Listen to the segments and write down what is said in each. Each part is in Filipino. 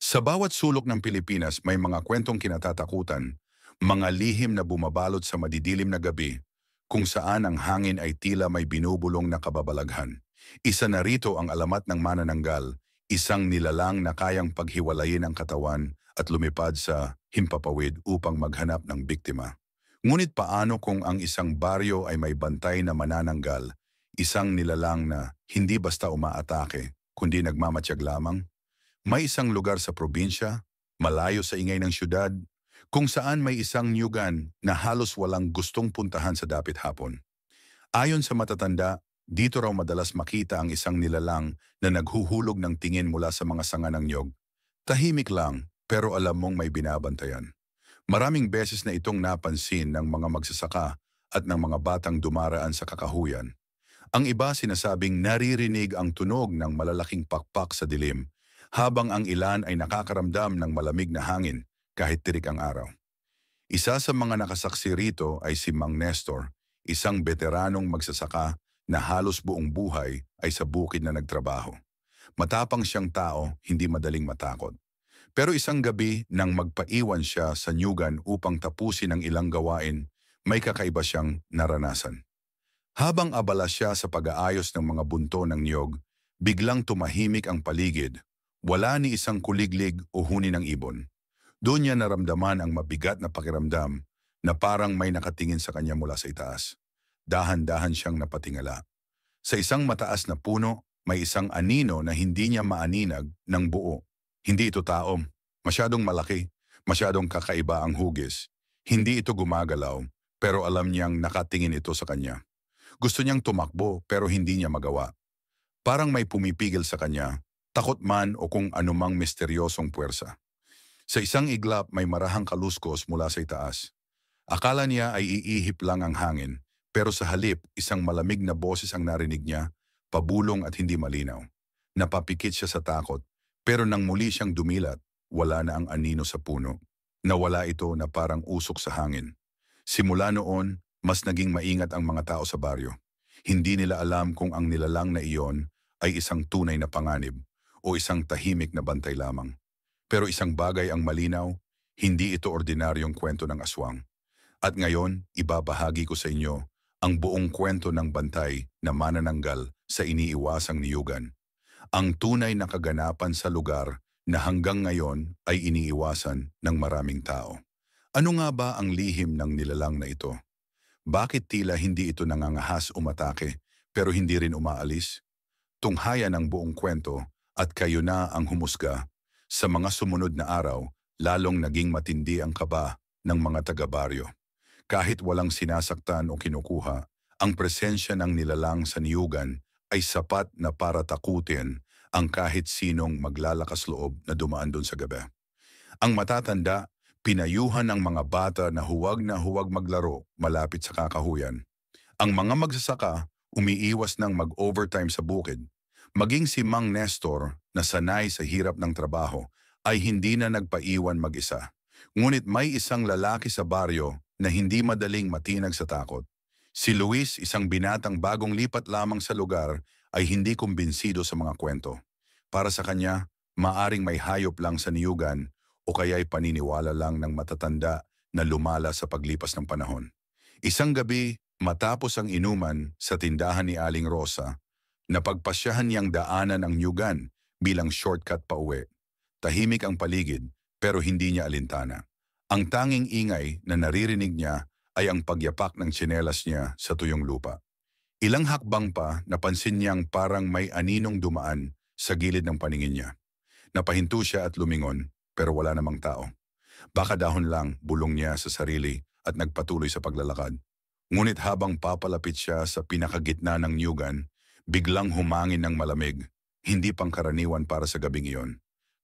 Sa bawat sulok ng Pilipinas may mga kwentong kinatatakutan, mga lihim na bumabalot sa madidilim na gabi, kung saan ang hangin ay tila may binubulong na kababalaghan. Isa na rito ang alamat ng manananggal, isang nilalang na kayang paghiwalayin ang katawan at lumipad sa himpapawid upang maghanap ng biktima. Ngunit paano kung ang isang baryo ay may bantay na manananggal, isang nilalang na hindi basta umaatake, kundi nagmamatiyag lamang? May isang lugar sa probinsya, malayo sa ingay ng syudad, kung saan may isang nyugan na halos walang gustong puntahan sa dapit hapon. Ayon sa matatanda, dito raw madalas makita ang isang nilalang na naghuhulog ng tingin mula sa mga sanga ng nyog. Tahimik lang, pero alam mong may binabantayan. Maraming beses na itong napansin ng mga magsasaka at ng mga batang dumaraan sa kakahuyan. Ang iba sinasabing naririnig ang tunog ng malalaking pakpak sa dilim, habang ang ilan ay nakakaramdam ng malamig na hangin kahit tirik ang araw. Isa sa mga nakasaksi rito ay si Mang Nestor, isang veteranong magsasaka na halos buong buhay ay sa bukid na nagtrabaho. Matapang siyang tao, hindi madaling matakot. Pero isang gabi nang magpaiwan siya sa nyugan upang tapusin ang ilang gawain, may kakaiba siyang naranasan. Habang abala siya sa pag-aayos ng mga bunto ng niyog, biglang tumahimik ang paligid. Wala ni isang kuliglig o huni ng ibon. Doon niya naramdaman ang mabigat na pakiramdam na parang may nakatingin sa kanya mula sa itaas. Dahan-dahan siyang napatingala. Sa isang mataas na puno, may isang anino na hindi niya maaninag ng buo. Hindi ito tao, masyadong malaki, masyadong kakaiba ang hugis. Hindi ito gumagalaw, pero alam niyang nakatingin ito sa kanya. Gusto niyang tumakbo pero hindi niya magawa. Parang may pumipigil sa kanya, takot man o kung anumang misteryosong puwersa. Sa isang iglap may marahang kaluskos mula sa itaas. Akala niya ay iihip lang ang hangin, pero sa halip isang malamig na boses ang narinig niya, pabulong at hindi malinaw. Napapikit siya sa takot, pero nang muli siyang dumilat, wala na ang anino sa puno. Nawala ito na parang usok sa hangin. Simula noon, mas naging maingat ang mga tao sa baryo. Hindi nila alam kung ang nilalang na iyon ay isang tunay na panganib o isang tahimik na bantay lamang. Pero isang bagay ang malinaw, hindi ito ordinaryong kwento ng aswang. At ngayon, ibabahagi ko sa inyo ang buong kwento ng bantay na manananggal sa iniiwasang niyugan. Ang tunay na kaganapan sa lugar na hanggang ngayon ay iniiwasan ng maraming tao. Ano nga ba ang lihim ng nilalang na ito? Bakit tila hindi ito nangangahas umatake pero hindi rin umaalis? Tunghayan ang buong kwento at kayo na ang humusga. Sa mga sumunod na araw, lalong naging matindi ang kaba ng mga taga-baryo. Kahit walang sinasaktan o kinukuha, ang presensya ng nilalang sa niyugan ay sapat na para takutin ang kahit sinong maglalakas loob na dumaan doon sa gabi. Ang matatanda, pinayuhan ng mga bata na huwag maglaro malapit sa kakahuyan. Ang mga magsasaka, umiiwas ng mag-overtime sa bukid. Maging si Mang Nestor na sanay sa hirap ng trabaho ay hindi na nagpaiwan mag-isa. Ngunit may isang lalaki sa baryo na hindi madaling matinag sa takot. Si Luis, isang binatang bagong lipat lamang sa lugar, ay hindi kumbinsido sa mga kwento. Para sa kanya, maaring may hayop lang sa niyugan o kaya'y paniniwala lang ng matatanda na lumala sa paglipas ng panahon. Isang gabi, matapos ang inuman sa tindahan ni Aling Rosa, napagpasyahan niyang daanan ang nyugan bilang shortcut pa uwi. Tahimik ang paligid pero hindi niya alintana. Ang tanging ingay na naririnig niya ay ang pagyapak ng tsinelas niya sa tuyong lupa. Ilang hakbang pa napansin niyang parang may aninong dumaan sa gilid ng paningin niya. Napahinto siya at lumingon pero wala namang tao. Baka dahon lang, bulong niya sa sarili at nagpatuloy sa paglalakad. Ngunit habang papalapit siya sa pinakagitna ng nyugan, biglang humangin ng malamig, hindi pangkaraniwan para sa gabing iyon.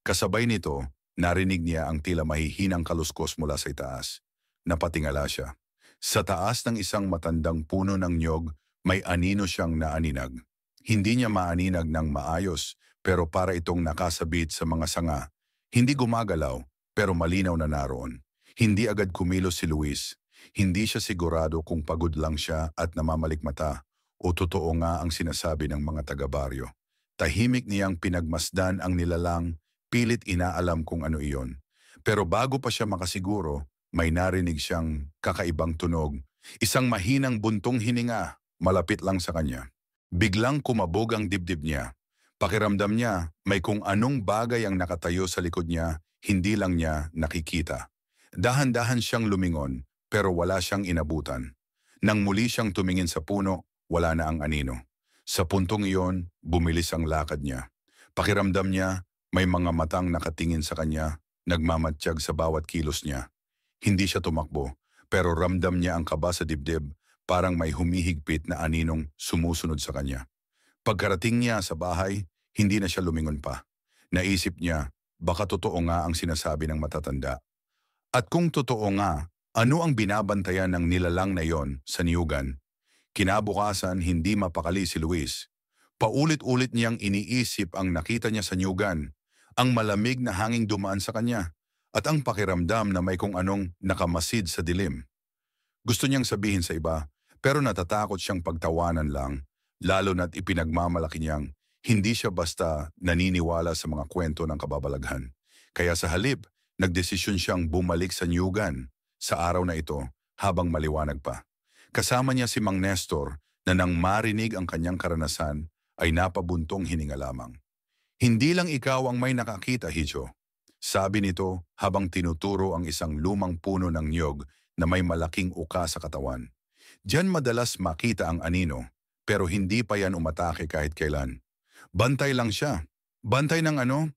Kasabay nito, narinig niya ang tila mahihinang kaluskos mula sa itaas. Napatingala siya. Sa taas ng isang matandang puno ng nyog, may anino siyang naaninag. Hindi niya maaninag ng maayos, pero para itong nakasabit sa mga sanga. Hindi gumagalaw, pero malinaw na naroon. Hindi agad kumilos si Luis. Hindi siya sigurado kung pagod lang siya at namamalikmata o totoo nga ang sinasabi ng mga taga-baryo. Tahimik niyang pinagmasdan ang nilalang, pilit inaalam kung ano iyon. Pero bago pa siya makasiguro, may narinig siyang kakaibang tunog. Isang mahinang buntong hininga, malapit lang sa kanya. Biglang kumabog ang dibdib niya. Pakiramdam niya, may kung anong bagay ang nakatayo sa likod niya, hindi lang niya nakikita. Dahan-dahan siyang lumingon, pero wala siyang inabutan. Nang muli siyang tumingin sa puno, wala na ang anino. Sa puntong iyon, bumilis ang lakad niya. Pakiramdam niya, may mga matang nakatingin sa kanya, nagmamatsyag sa bawat kilos niya. Hindi siya tumakbo, pero ramdam niya ang kaba sa dibdib, parang may humihigpit na aninong sumusunod sa kanya. Pagkarating niya sa bahay, hindi na siya lumingon pa. Naisip niya, baka totoo nga ang sinasabi ng matatanda. At kung totoo nga, ano ang binabantayan ng nilalang na yon sa niyugan? Kinabukasan, hindi mapakali si Luis. Paulit-ulit niyang iniisip ang nakita niya sa niyugan, ang malamig na hanging dumaan sa kanya, at ang pakiramdam na may kung anong nakamasid sa dilim. Gusto niyang sabihin sa iba, pero natatakot siyang pagtawanan lang, lalo na't ipinagmamalaki niyang hindi siya basta naniniwala sa mga kwento ng kababalaghan. Kaya sa halip, nagdesisyon siyang bumalik sa niyugan sa araw na ito habang maliwanag pa. Kasama niya si Mang Nestor na nang marinig ang kanyang karanasan ay napabuntong hininga lamang. Hindi lang ikaw ang may nakakita, Hijo. Sabi nito habang tinuturo ang isang lumang puno ng niyog na may malaking uka sa katawan. Diyan madalas makita ang anino, pero hindi pa yan umatake kahit kailan. Bantay lang siya. Bantay ng ano?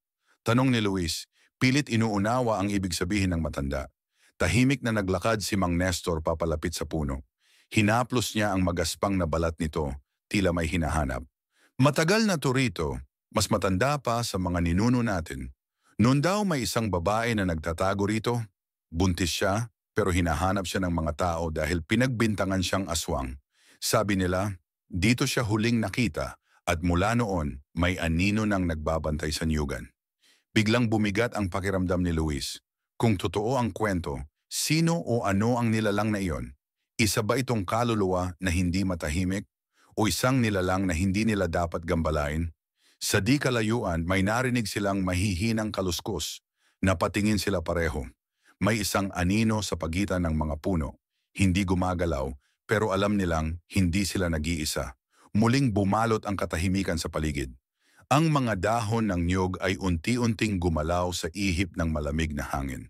Tanong ni Luis, pilit inuunawa ang ibig sabihin ng matanda. Tahimik na naglakad si Mang Nestor papalapit sa puno. Hinaplos niya ang magaspang na balat nito, tila may hinahanap. Matagal na to rito, mas matanda pa sa mga ninuno natin. Noon daw may isang babae na nagtatago rito. Buntis siya, pero hinahanap siya ng mga tao dahil pinagbintangan siyang aswang. Sabi nila, dito siya huling nakita at mula noon may anino nang nagbabantay sa niyugan. Biglang bumigat ang pakiramdam ni Luis. Kung totoo ang kwento, sino o ano ang nilalang na iyon? Isa ba itong kaluluwa na hindi matahimik? O isang nilalang na hindi nila dapat gambalain? Sa di kalayuan, may narinig silang mahihinang kaluskos. Napatingin sila pareho. May isang anino sa pagitan ng mga puno. Hindi gumagalaw, pero alam nilang hindi sila nag-iisa. Muling bumalot ang katahimikan sa paligid. Ang mga dahon ng niyog ay unti-unting gumalaw sa ihip ng malamig na hangin.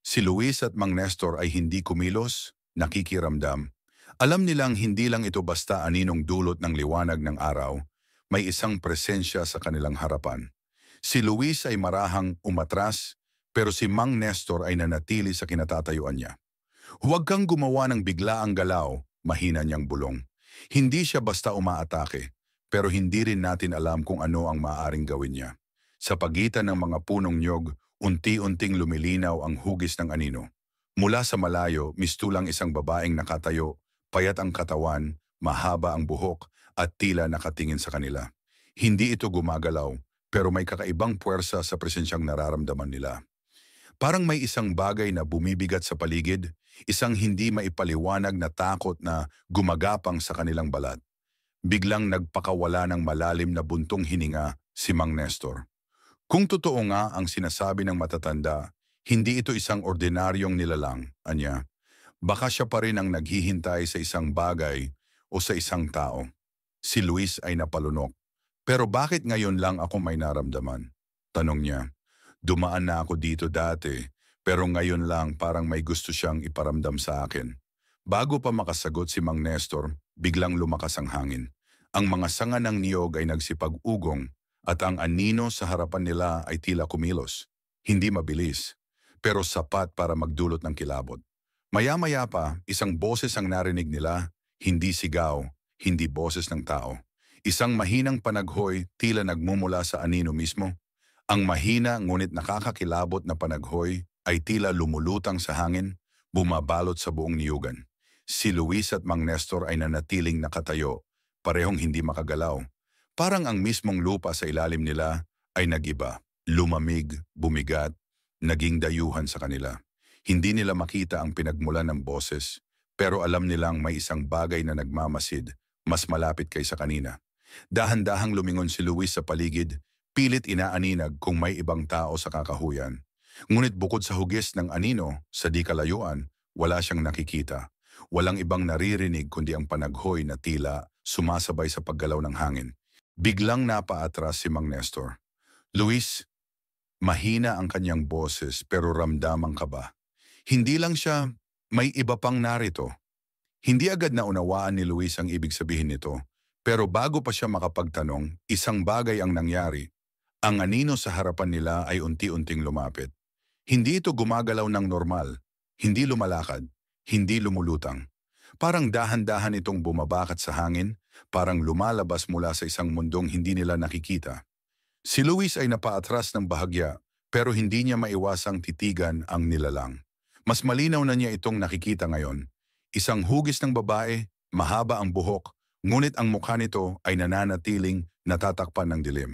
Si Luis at Mang Nestor ay hindi kumilos, nakikiramdam. Alam nilang hindi lang ito basta aninong dulot ng liwanag ng araw, may isang presensya sa kanilang harapan. Si Luis ay marahang umatras, pero si Mang Nestor ay nanatili sa kinatatayuan niya. Huwag kang gumawa ng biglaang galaw, mahina niyang bulong. Hindi siya basta umaatake, pero hindi rin natin alam kung ano ang maaaring gawin niya. Sa pagitan ng mga punong niyog, unti-unting lumilinaw ang hugis ng anino. Mula sa malayo, mistulang isang babaeng nakatayo, payat ang katawan, mahaba ang buhok, at tila nakatingin sa kanila. Hindi ito gumagalaw, pero may kakaibang puwersa sa presensyang nararamdaman nila. Parang may isang bagay na bumibigat sa paligid, isang hindi maipaliwanag na takot na gumagapang sa kanilang balat. Biglang nagpakawala ng malalim na buntong hininga si Mang Nestor. Kung totoo nga ang sinasabi ng matatanda, hindi ito isang ordinaryong nilalang, anya. Baka siya pa rin ang naghihintay sa isang bagay o sa isang tao. Si Luis ay napalunok. Pero bakit ngayon lang ako may naramdaman? Tanong niya. Dumaan na ako dito dati, pero ngayon lang parang may gusto siyang iparamdam sa akin. Bago pa makasagot si Mang Nestor, biglang lumakas ang hangin. Ang mga sanga ng niyog ay nagsipag-ugong at ang anino sa harapan nila ay tila kumilos. Hindi mabilis, pero sapat para magdulot ng kilabot. Maya-maya pa, isang boses ang narinig nila, hindi sigaw, hindi boses ng tao. Isang mahinang panaghoy tila nagmumula sa anino mismo. Ang mahina ngunit nakakakilabot na panaghoy ay tila lumulutang sa hangin, bumabalot sa buong niyugan. Si Luis at Mang Nestor ay nanatiling nakatayo, parehong hindi makagalaw. Parang ang mismong lupa sa ilalim nila ay nagiba, lumamig, bumigat, naging dayuhan sa kanila. Hindi nila makita ang pinagmulan ng boses, pero alam nilang may isang bagay na nagmamasid, mas malapit kaysa kanina. Dahan-dahang lumingon si Luis sa paligid, Pilit inaaninag kung may ibang tao sa kakahuyan. Ngunit bukod sa hugis ng anino sa di kalayuan, wala siyang nakikita. Walang ibang naririnig kundi ang panaghoy na tila sumasabay sa paggalaw ng hangin. Biglang napaatras si Mang Nestor. Luis, mahina ang kanyang boses pero ramdam ang kaba. Hindi lang siya, may iba pang narito. Hindi agad naunawaan ni Luis ang ibig sabihin nito. Pero bago pa siya makapagtanong, isang bagay ang nangyari. Ang anino sa harapan nila ay unti-unting lumapit. Hindi ito gumagalaw ng normal, hindi lumalakad, hindi lumulutang. Parang dahan-dahan itong bumabakat sa hangin, parang lumalabas mula sa isang mundong hindi nila nakikita. Si Luis ay napaatras ng bahagya, pero hindi niya maiwasang titigan ang nilalang. Mas malinaw na niya itong nakikita ngayon. Isang hugis ng babae, mahaba ang buhok, ngunit ang mukha nito ay nananatiling natatakpan ng dilim.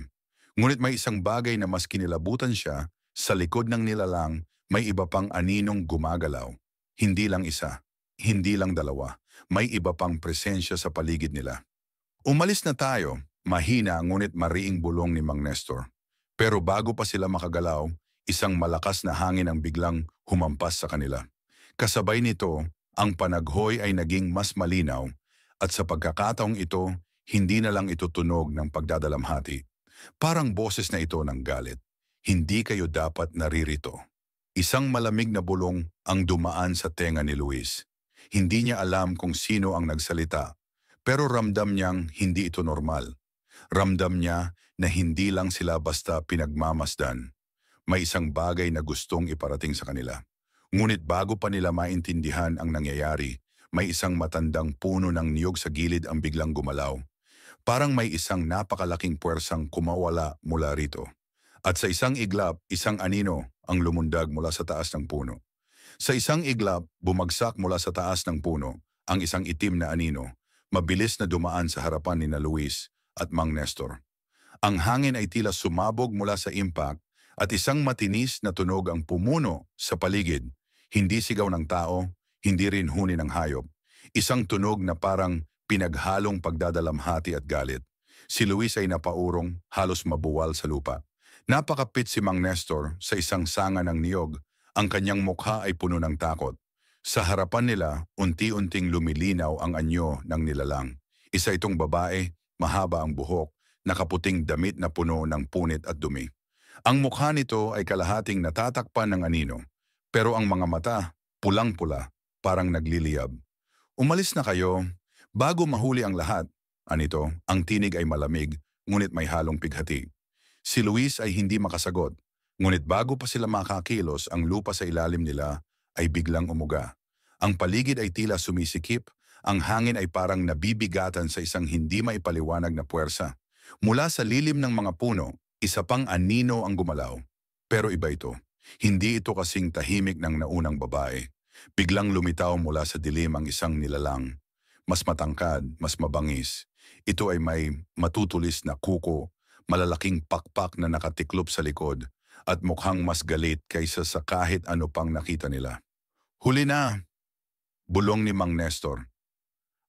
Ngunit may isang bagay na mas kinilabutan siya, sa likod ng nilalang may iba pang aninong gumagalaw. Hindi lang isa, hindi lang dalawa, may iba pang presensya sa paligid nila. Umalis na tayo, mahina ngunit mariing bulong ni Mang Nestor. Pero bago pa sila makagalaw, isang malakas na hangin ang biglang humampas sa kanila. Kasabay nito, ang panaghoy ay naging mas malinaw at sa pagkakataong ito, hindi na lang ito tunog ng pagdadalamhati. Parang boses na ito ng galit. Hindi kayo dapat naririto. Isang malamig na bulong ang dumaan sa tenga ni Luis. Hindi niya alam kung sino ang nagsalita, pero ramdam niyang hindi ito normal. Ramdam niya na hindi lang sila basta pinagmamasdan. May isang bagay na gustong iparating sa kanila. Ngunit bago pa nila maintindihan ang nangyayari, may isang matandang puno ng niyog sa gilid ang biglang gumalaw. Parang may isang napakalaking puwersang kumawala mula rito. At sa isang iglap, isang anino ang lumundag mula sa taas ng puno. Sa isang iglap, bumagsak mula sa taas ng puno ang isang itim na anino, mabilis na dumaan sa harapan ni na Luis at Mang Nestor. Ang hangin ay tila sumabog mula sa impact at isang matinis na tunog ang pumuno sa paligid. Hindi sigaw ng tao, hindi rin huni ng hayop. Isang tunog na parang pinaghalong pagdadalamhati at galit. Si Luis ay napaurong, halos mabuwal sa lupa. Napakapit si Mang Nestor sa isang sanga ng niyog. Ang kanyang mukha ay puno ng takot. Sa harapan nila, unti-unting lumilinaw ang anyo ng nilalang. Isa itong babae, mahaba ang buhok, nakaputing damit na puno ng punit at dumi. Ang mukha nito ay kalahating natatakpan ng anino. Pero ang mga mata, pulang-pula, parang nagliliyab. Umalis na kayo. Bago mahuli ang lahat, anito, ang tinig ay malamig, ngunit may halong pighati. Si Luis ay hindi makasagot, ngunit bago pa sila makakilos, ang lupa sa ilalim nila ay biglang umuga. Ang paligid ay tila sumisikip, ang hangin ay parang nabibigatan sa isang hindi maipaliwanag na puwersa. Mula sa lilim ng mga puno, isa pang anino ang gumalaw. Pero iba ito. Hindi ito kasing tahimik ng naunang babae. Biglang lumitaw mula sa dilim ang isang nilalang. Mas matangkad, mas mabangis. Ito ay may matutulis na kuko, malalaking pakpak na nakatiklop sa likod, at mukhang mas galit kaysa sa kahit ano pang nakita nila. Huli na, bulong ni Mang Nestor.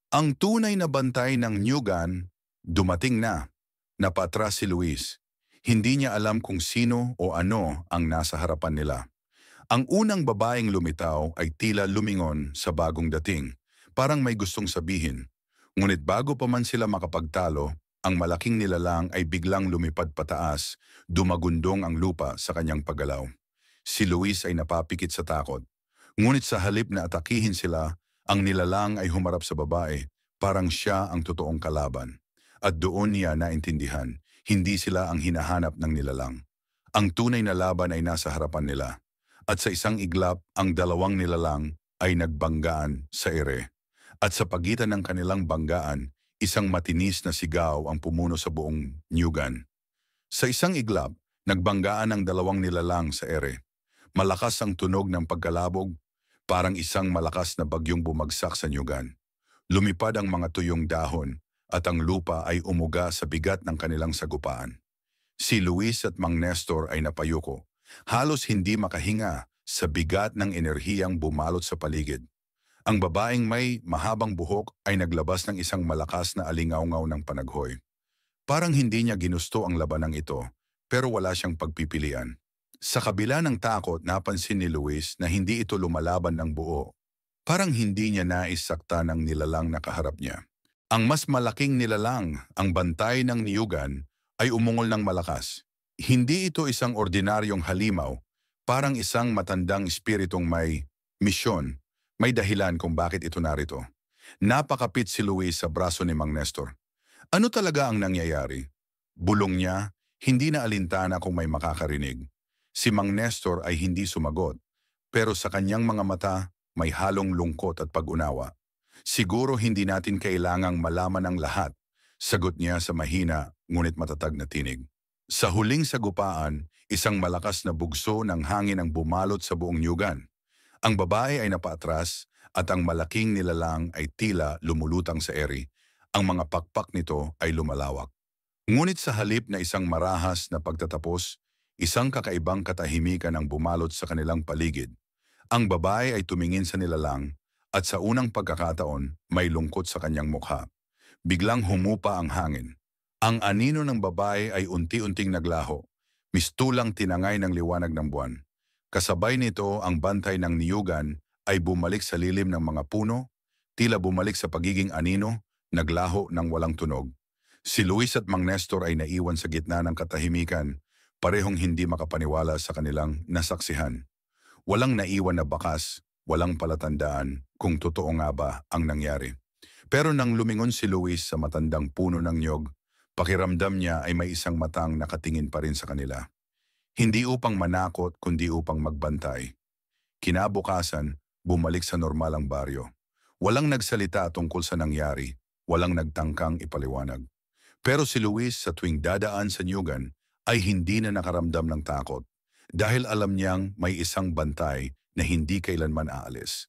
Ang tunay na bantay ng Nyugan, dumating na. Napatras si Luis. Hindi niya alam kung sino o ano ang nasa harapan nila. Ang unang babaeng lumitaw ay tila lumingon sa bagong dating. Parang may gustong sabihin. Ngunit bago pa man sila makapagtalo, ang malaking nilalang ay biglang lumipad pataas, dumagundong ang lupa sa kanyang paggalaw. Si Luis ay napapikit sa takot. Ngunit sa halip na atakihin sila, ang nilalang ay humarap sa babae, parang siya ang totoong kalaban. At doon niya naintindihan, hindi sila ang hinahanap ng nilalang. Ang tunay na laban ay nasa harapan nila. At sa isang iglap, ang dalawang nilalang ay nagbanggaan sa ere. At sa pagitan ng kanilang banggaan, isang matinis na sigaw ang pumuno sa buong Nyugan. Sa isang iglap, nagbanggaan ang dalawang nilalang sa ere. Malakas ang tunog ng pagkalabog, parang isang malakas na bagyong bumagsak sa Nyugan. Lumipad ang mga tuyong dahon at ang lupa ay umuga sa bigat ng kanilang sagupaan. Si Luis at Mang Nestor ay napayuko, halos hindi makahinga sa bigat ng enerhiyang bumalot sa paligid. Ang babaeng may mahabang buhok ay naglabas ng isang malakas na alingawngaw ng panaghoy. Parang hindi niya ginusto ang labanang ito, pero wala siyang pagpipilian. Sa kabila ng takot, napansin ni Luis na hindi ito lumalaban ng buo. Parang hindi niya nais sakta ng nilalang na kaharap niya. Ang mas malaking nilalang, ang bantay ng niyugan, ay umungol ng malakas. Hindi ito isang ordinaryong halimaw, parang isang matandang espiritong may misyon, may dahilan kung bakit ito narito. Napakapit si Luis sa braso ni Mang Nestor. Ano talaga ang nangyayari? Bulong niya, hindi na alintana kung may makakarinig. Si Mang Nestor ay hindi sumagot, pero sa kanyang mga mata may halong lungkot at pag-unawa. Siguro hindi natin kailangang malaman ang lahat, sagot niya sa mahina ngunit matatag na tinig. Sa huling sagupaan, isang malakas na bugso ng hangin ang bumalot sa buong nyugan. Ang babae ay napaatras at ang malaking nilalang ay tila lumulutang sa eri. Ang mga pakpak nito ay lumalawak. Ngunit sa halip na isang marahas na pagtatapos, isang kakaibang katahimikan ang bumalot sa kanilang paligid. Ang babae ay tumingin sa nilalang at sa unang pagkakataon may lungkot sa kanyang mukha. Biglang humupa ang hangin. Ang anino ng babae ay unti-unting naglaho, mistulang tinangay ng liwanag ng buwan. Kasabay nito ang bantay ng niyugan ay bumalik sa lilim ng mga puno, tila bumalik sa pagiging anino, naglaho ng walang tunog. Si Luis at Mang Nestor ay naiwan sa gitna ng katahimikan, parehong hindi makapaniwala sa kanilang nasaksihan. Walang naiwan na bakas, walang palatandaan kung totoo nga ba ang nangyari. Pero nang lumingon si Luis sa matandang puno ng niyog, pakiramdam niya ay may isang matang nakatingin pa rin sa kanila. Hindi upang manakot kundi upang magbantay. Kinabukasan, bumalik sa normal ang baryo. Walang nagsalita tungkol sa nangyari, walang nagtangkang ipaliwanag. Pero si Luis sa tuwing dadaan sa niyugan ay hindi na nakaramdam ng takot dahil alam niyang may isang bantay na hindi kailanman aalis.